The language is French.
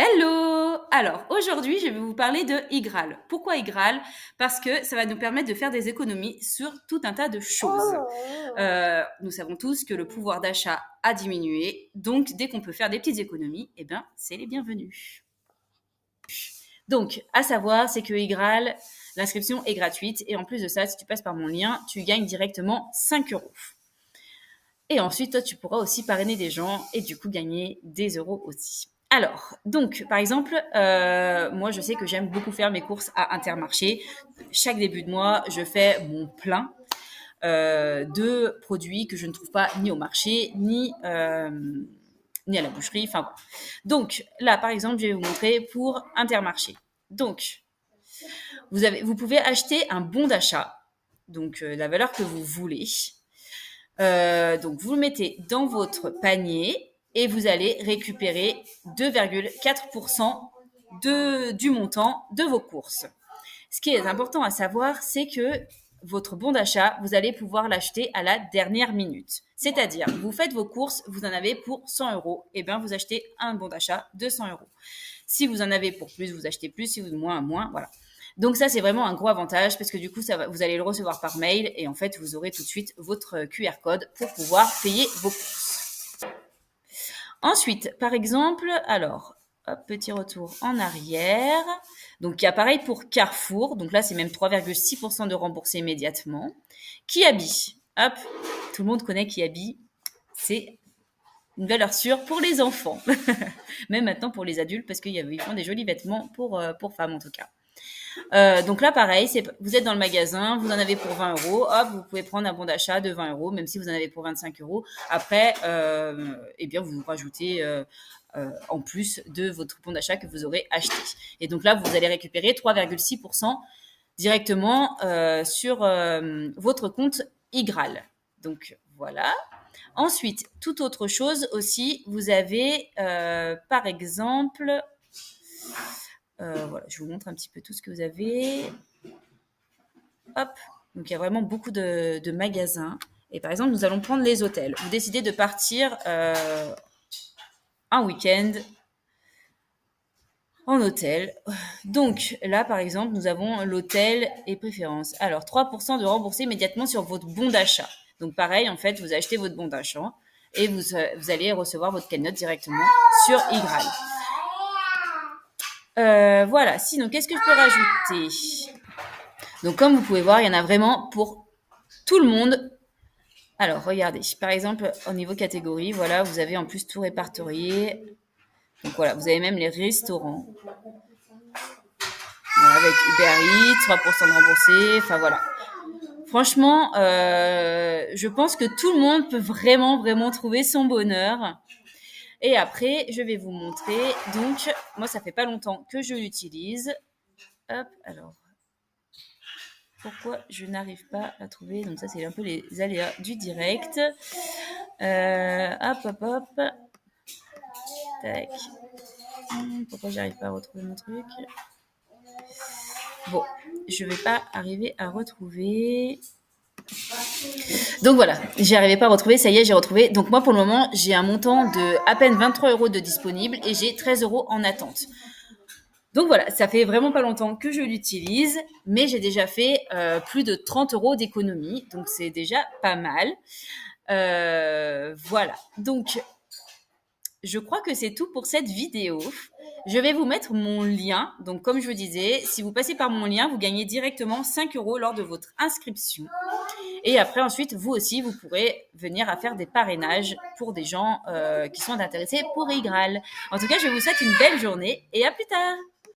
Hello! Alors, aujourd'hui, je vais vous parler de iGraal. Pourquoi iGraal? Parce que ça va nous permettre de faire des économies sur tout un tas de choses. Nous savons tous que le pouvoir d'achat a diminué, donc dès qu'on peut faire des petites économies, eh ben, c'est les bienvenus. Donc, à savoir, c'est que iGraal, l'inscription est gratuite et en plus de ça, si tu passes par mon lien, tu gagnes directement 5 euros. Et ensuite, toi, tu pourras aussi parrainer des gens et du coup gagner des euros aussi. Alors, donc, par exemple, moi, je sais que j'aime beaucoup faire mes courses à Intermarché. Chaque début de mois, je fais mon plein de produits que je ne trouve pas ni au marché, ni à la boucherie. Enfin, voilà. Donc, là, par exemple, je vais vous montrer pour Intermarché. Donc, vous pouvez acheter un bon d'achat, donc la valeur que vous voulez. Donc, vous le mettez dans votre panier et vous allez récupérer 2,4% du montant de vos courses. Ce qui est important à savoir, c'est que votre bon d'achat, vous allez pouvoir l'acheter à la dernière minute. C'est-à-dire, vous faites vos courses, vous en avez pour 100 euros, et bien vous achetez un bon d'achat de 100 euros. Si vous en avez pour plus, vous achetez plus, si vous moins, voilà. Donc ça, c'est vraiment un gros avantage parce que du coup, vous allez le recevoir par mail et en fait, vous aurez tout de suite votre QR code pour pouvoir payer vos courses. Ensuite, par exemple, alors, hop, petit retour en arrière. Donc, il y a pareil pour Carrefour. Donc là, c'est même 3,6% de remboursé immédiatement. Kiabi, hop, tout le monde connaît Kiabi. C'est une valeur sûre pour les enfants. Même maintenant pour les adultes parce qu'ils font des jolis vêtements pour femmes en tout cas. Donc là, pareil, vous êtes dans le magasin, vous en avez pour 20 euros, hop, vous pouvez prendre un bon d'achat de 20 euros, même si vous en avez pour 25 euros. Après, eh bien, vous rajoutez en plus de votre bon d'achat que vous aurez acheté. Et donc là, vous allez récupérer 3,6% directement sur votre compte iGraal. Donc voilà. Ensuite, toute autre chose aussi, vous avez par exemple... voilà, je vous montre un petit peu tout ce que vous avez. Hop, donc il y a vraiment beaucoup de magasins. Et par exemple, nous allons prendre les hôtels. Vous décidez de partir un week-end en hôtel. Donc là, par exemple, nous avons l'hôtel et préférences. Alors, 3% de remboursé immédiatement sur votre bon d'achat. Donc pareil, en fait, vous achetez votre bon d'achat et vous allez recevoir votre cagnotte directement sur iGraal. Voilà, sinon, qu'est-ce que je peux rajouter? Donc, comme vous pouvez voir, il y en a vraiment pour tout le monde. Alors, regardez, par exemple, au niveau catégorie, voilà, vous avez en plus tout répertorié. Donc voilà, vous avez même les restaurants. Voilà, avec Uber Eats, 3% de remboursé, enfin voilà. Franchement, je pense que tout le monde peut vraiment trouver son bonheur. Et après, je vais vous montrer. Donc, moi, ça fait pas longtemps que je l'utilise. Hop, alors... Pourquoi je n'arrive pas à trouver? Donc ça, c'est un peu les aléas du direct. Hop. Tac. Pourquoi j'arrive pas à retrouver mon truc? Bon, je vais pas arriver à retrouver. Donc voilà, j'y arrivais pas à retrouver, ça y est, j'ai retrouvé. Donc moi, pour le moment, j'ai un montant de à peine 23 euros de disponible et j'ai 13 euros en attente. Donc voilà, ça fait vraiment pas longtemps que je l'utilise, mais j'ai déjà fait plus de 30 euros d'économie, donc c'est déjà pas mal. Voilà, donc je crois que c'est tout pour cette vidéo. Je vais vous mettre mon lien, donc comme je vous disais, si vous passez par mon lien, vous gagnez directement 5 euros lors de votre inscription. Et après, ensuite, vous aussi, vous pourrez venir à faire des parrainages pour des gens qui sont intéressés pour iGraal. En tout cas, je vous souhaite une belle journée et à plus tard.